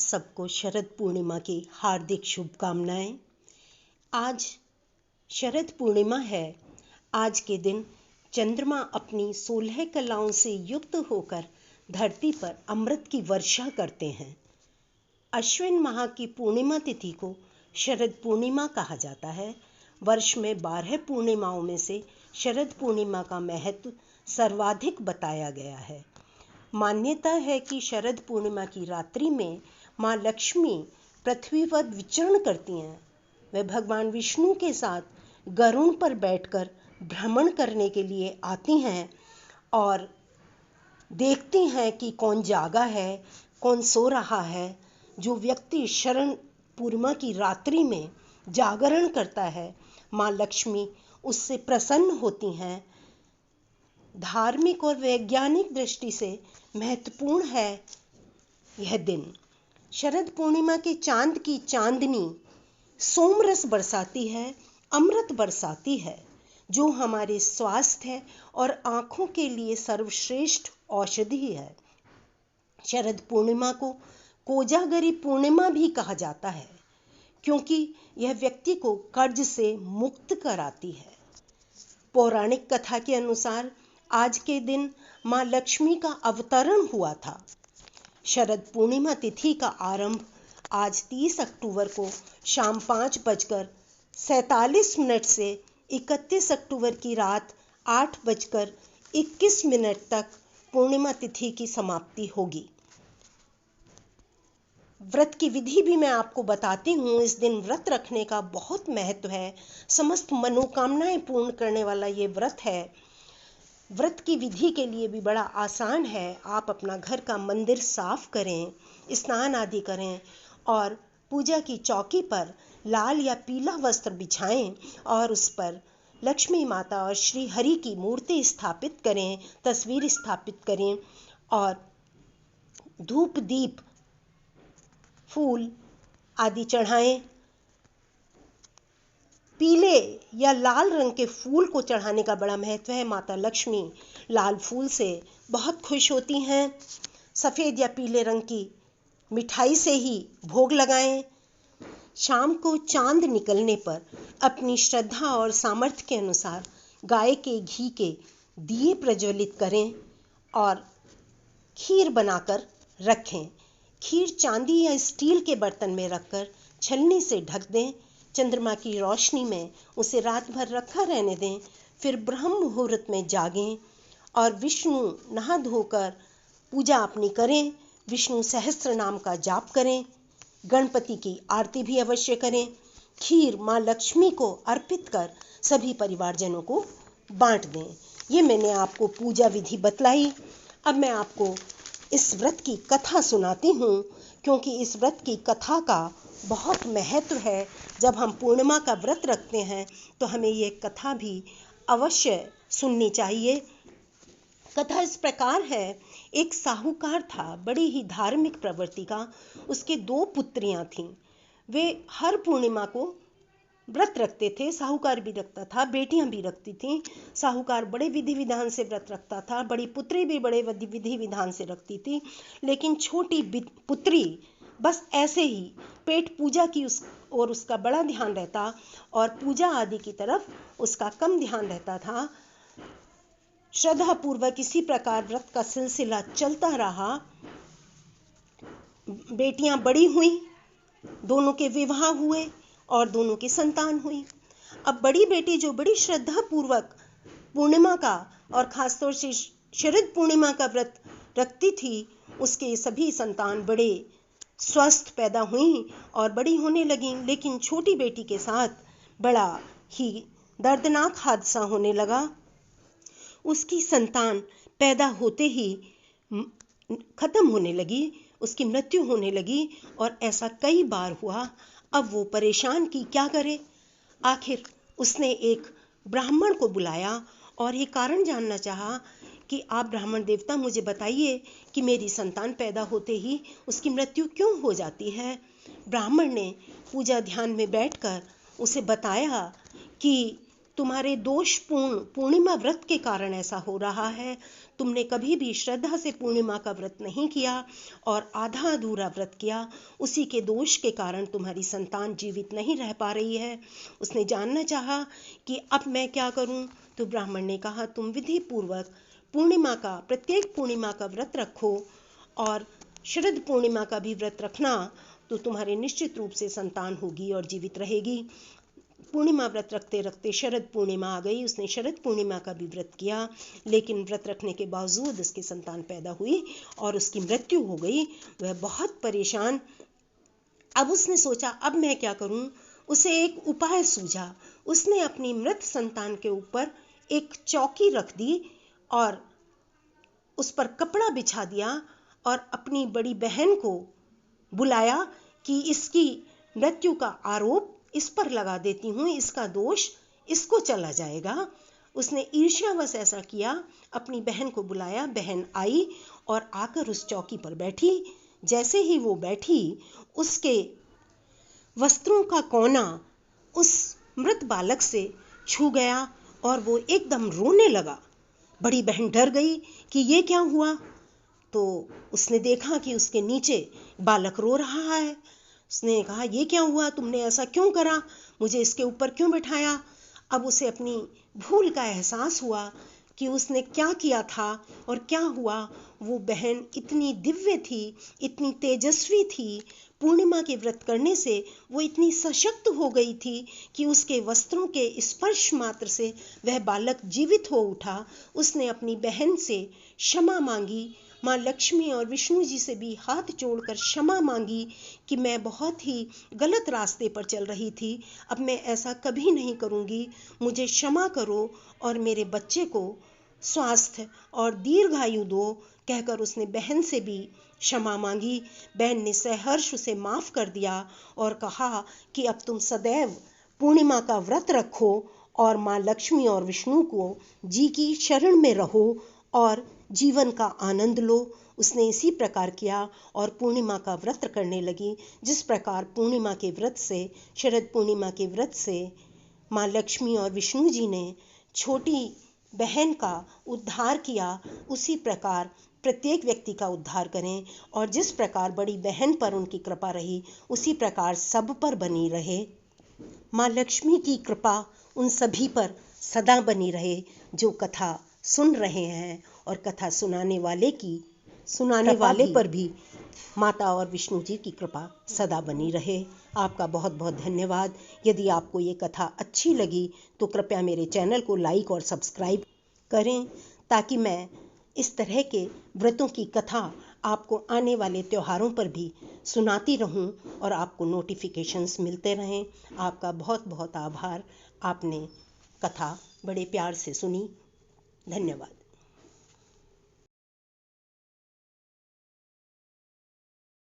सबको शरद पूर्णिमा की हार्दिक शुभकामनाएं। आज शरद पूर्णिमा है। आज के दिन चंद्रमा अपनी 16 कलाओं से युक्त होकर धरती पर अमृत की वर्षा करते हैं। अश्विन माह की पूर्णिमा तिथि को शरद पूर्णिमा कहा जाता है। वर्ष में 12 पूर्णिमाओं में से शरद पूर्णिमा का महत्व सर्वाधिक बताया गया है। मान्यता है कि शरद पूर्णिमा की रात्रि में माँ लक्ष्मी पृथ्वी पर विचरण करती हैं। वे भगवान विष्णु के साथ गरुड़ पर बैठकर भ्रमण करने के लिए आती हैं और देखती हैं कि कौन जागा है, कौन सो रहा है। जो व्यक्ति शरद पूर्णिमा की रात्रि में जागरण करता है, माँ लक्ष्मी उससे प्रसन्न होती हैं। धार्मिक और वैज्ञानिक दृष्टि से महत्वपूर्ण है यह दिन। शरद पूर्णिमा के चांद की चांदनी सोमरस बरसाती है, अमृत बरसाती है, जो हमारे स्वास्थ्य और आँखों के लिए सर्वश्रेष्ठ औषधि है। शरद पूर्णिमा को कोजागरी पूर्णिमा भी कहा जाता है, क्योंकि यह व्यक्ति को कर्ज से मुक्त कराती है। पौराणिक कथा के अनुसार आज के दिन माँ लक्ष्मी का अवतरण हुआ था। शरद पूर्णिमा तिथि का आरंभ आज 30 अक्टूबर को शाम 5:47 से 31 अक्टूबर की रात 8:21 तक पूर्णिमा तिथि की समाप्ति होगी। व्रत की विधि भी मैं आपको बताती हूँ। इस दिन व्रत रखने का बहुत महत्व है। समस्त मनोकामनाएं पूर्ण करने वाला ये व्रत है। व्रत की विधि के लिए भी बड़ा आसान है। आप अपना घर का मंदिर साफ करें, स्नान आदि करें और पूजा की चौकी पर लाल या पीला वस्त्र बिछाएं और उस पर लक्ष्मी माता और श्री हरि की मूर्ति स्थापित करें, तस्वीर स्थापित करें और धूप दीप फूल आदि चढ़ाएं। पीले या लाल रंग के फूल को चढ़ाने का बड़ा महत्व है। माता लक्ष्मी लाल फूल से बहुत खुश होती हैं। सफ़ेद या पीले रंग की मिठाई से ही भोग लगाएं। शाम को चांद निकलने पर अपनी श्रद्धा और सामर्थ्य के अनुसार गाय के घी के दिए प्रज्वलित करें और खीर बनाकर रखें। खीर चांदी या स्टील के बर्तन में रखकर छलनी से ढक दें। चंद्रमा की रोशनी में उसे रात भर रखा रहने दें। फिर ब्रह्म मुहूर्त में जागें और विष्णु नहा धोकर पूजा अपनी करें। विष्णु सहस्त्र नाम का जाप करें। गणपति की आरती भी अवश्य करें। खीर माँ लक्ष्मी को अर्पित कर सभी परिवारजनों को बांट दें। ये मैंने आपको पूजा विधि बतलाई। अब मैं आपको इस व्रत की कथा सुनाती हूँ, क्योंकि इस व्रत की कथा का बहुत महत्व है। जब हम पूर्णिमा का व्रत रखते हैं तो हमें ये कथा भी अवश्य सुननी चाहिए। कथा इस प्रकार है। एक साहूकार था, बड़ी ही धार्मिक प्रवृत्ति का। उसके 2 पुत्रियां थीं। वे हर पूर्णिमा को व्रत रखते थे। साहूकार भी रखता था, बेटियां भी रखती थीं। साहूकार बड़े विधि विधान से व्रत रखता था, बड़ी पुत्री भी बड़े विधि विधान से रखती थी। लेकिन छोटी पुत्री बस ऐसे ही पेट पूजा की और उसका बड़ा ध्यान रहता और पूजा आदि की तरफ उसका कम ध्यान रहता था। श्रद्धा पूर्वक इसी प्रकार व्रत का सिलसिला चलता रहा। बेटियां बड़ी हुई, दोनों के विवाह हुए और दोनों की संतान हुई। अब बड़ी बेटी जो बड़ी श्रद्धा पूर्वक पूर्णिमा का और खासतौर से शरद पूर्णिमा का व्रत रखती थी, उसके सभी संतान बड़े स्वस्थ पैदा हुई और बड़ी होने लगी। लेकिन छोटी बेटी के साथ बड़ा ही दर्दनाक हादसा होने लगा। उसकी संतान पैदा होते ही खत्म होने लगी, उसकी मृत्यु होने लगी और ऐसा कई बार हुआ। अब वो परेशान कि क्या करे। आखिर उसने एक ब्राह्मण को बुलाया और ये कारण जानना चाहा कि आप ब्राह्मण देवता मुझे बताइए कि मेरी संतान पैदा होते ही उसकी मृत्यु क्यों हो जाती है। ब्राह्मण ने पूजा ध्यान में बैठकर उसे बताया कि तुम्हारे दोषपूर्ण पूर्णिमा व्रत के कारण ऐसा हो रहा है। तुमने कभी भी श्रद्धा से पूर्णिमा का व्रत नहीं किया और आधा अधूरा व्रत किया। उसी के दोष के कारण तुम्हारी संतान जीवित नहीं रह पा रही है। उसने जानना चाहा कि अब मैं क्या करूं? तो ब्राह्मण ने कहा, तुम विधि पूर्वक प्रत्येक पूर्णिमा का व्रत रखो और शरद पूर्णिमा का भी व्रत रखना, तो तुम्हारे निश्चित रूप से संतान होगी और जीवित रहेगी। पूर्णिमा व्रत रखते रखते शरद पूर्णिमा आ गई। उसने शरद पूर्णिमा का भी व्रत किया, लेकिन व्रत रखने के बावजूद उसकी संतान पैदा हुई और उसकी मृत्यु हो गई। वह बहुत परेशान। अब उसने सोचा, अब मैं क्या करूं? उसे एक उपाय सूझा। उसने अपनी मृत संतान के ऊपर एक चौकी रख दी और उस पर कपड़ा बिछा दिया और अपनी बड़ी बहन को बुलाया कि इसकी मृत्यु का आरोप इस पर लगा देती हूँ, इसका दोष इसको चला जाएगा। उसने ईर्ष्यावश ऐसा किया, अपनी बहन को बुलाया। बहन आई और आकर उस चौकी पर बैठी। जैसे ही वो बैठी, उसके वस्त्रों का कोना उस मृत बालक से छू गया और वो एकदम रोने लगा। बड़ी बहन डर गई कि ये क्या हुआ। तो उसने देखा कि उसके नीचे बालक रो रहा है। उसने कहा, ये क्या हुआ? तुमने ऐसा क्यों करा? मुझे इसके ऊपर क्यों बिठाया? अब उसे अपनी भूल का एहसास हुआ कि उसने क्या किया था और क्या हुआ। वो बहन इतनी दिव्य थी, इतनी तेजस्वी थी। पूर्णिमा के व्रत करने से वो इतनी सशक्त हो गई थी कि उसके वस्त्रों के स्पर्श मात्र से वह बालक जीवित हो उठा। उसने अपनी बहन से क्षमा मांगी। माँ लक्ष्मी और विष्णु जी से भी हाथ जोड़कर क्षमा मांगी कि मैं बहुत ही गलत रास्ते पर चल रही थी। अब मैं ऐसा कभी नहीं करूँगी, मुझे क्षमा करो और मेरे बच्चे को स्वास्थ्य और दीर्घायु दो, कहकर उसने बहन से भी क्षमा मांगी। बहन ने सहर्ष उसे माफ कर दिया और कहा कि अब तुम सदैव पूर्णिमा का व्रत रखो और माँ लक्ष्मी और विष्णु को जी की शरण में रहो और जीवन का आनंद लो। उसने इसी प्रकार किया और पूर्णिमा का व्रत करने लगी। जिस प्रकार पूर्णिमा के व्रत से, शरद पूर्णिमा के व्रत से माँ लक्ष्मी और विष्णु जी ने छोटी बहन का उद्धार किया, उसी प्रकार प्रत्येक व्यक्ति का उद्धार करें। और जिस प्रकार बड़ी बहन पर उनकी कृपा रही, उसी प्रकार सब पर बनी रहे। माँ लक्ष्मी की कृपा उन सभी पर सदा बनी रहे जो कथा सुन रहे हैं, और कथा सुनाने वाले पर भी माता और विष्णु जी की कृपा सदा बनी रहे। आपका बहुत बहुत धन्यवाद। यदि आपको ये कथा अच्छी लगी तो कृपया मेरे चैनल को लाइक और सब्सक्राइब करें, ताकि मैं इस तरह के व्रतों की कथा आपको आने वाले त्योहारों पर भी सुनाती रहूं और आपको नोटिफिकेशंस मिलते रहें। आपका बहुत बहुत आभार। आपने कथा बड़े प्यार से सुनी। धन्यवाद।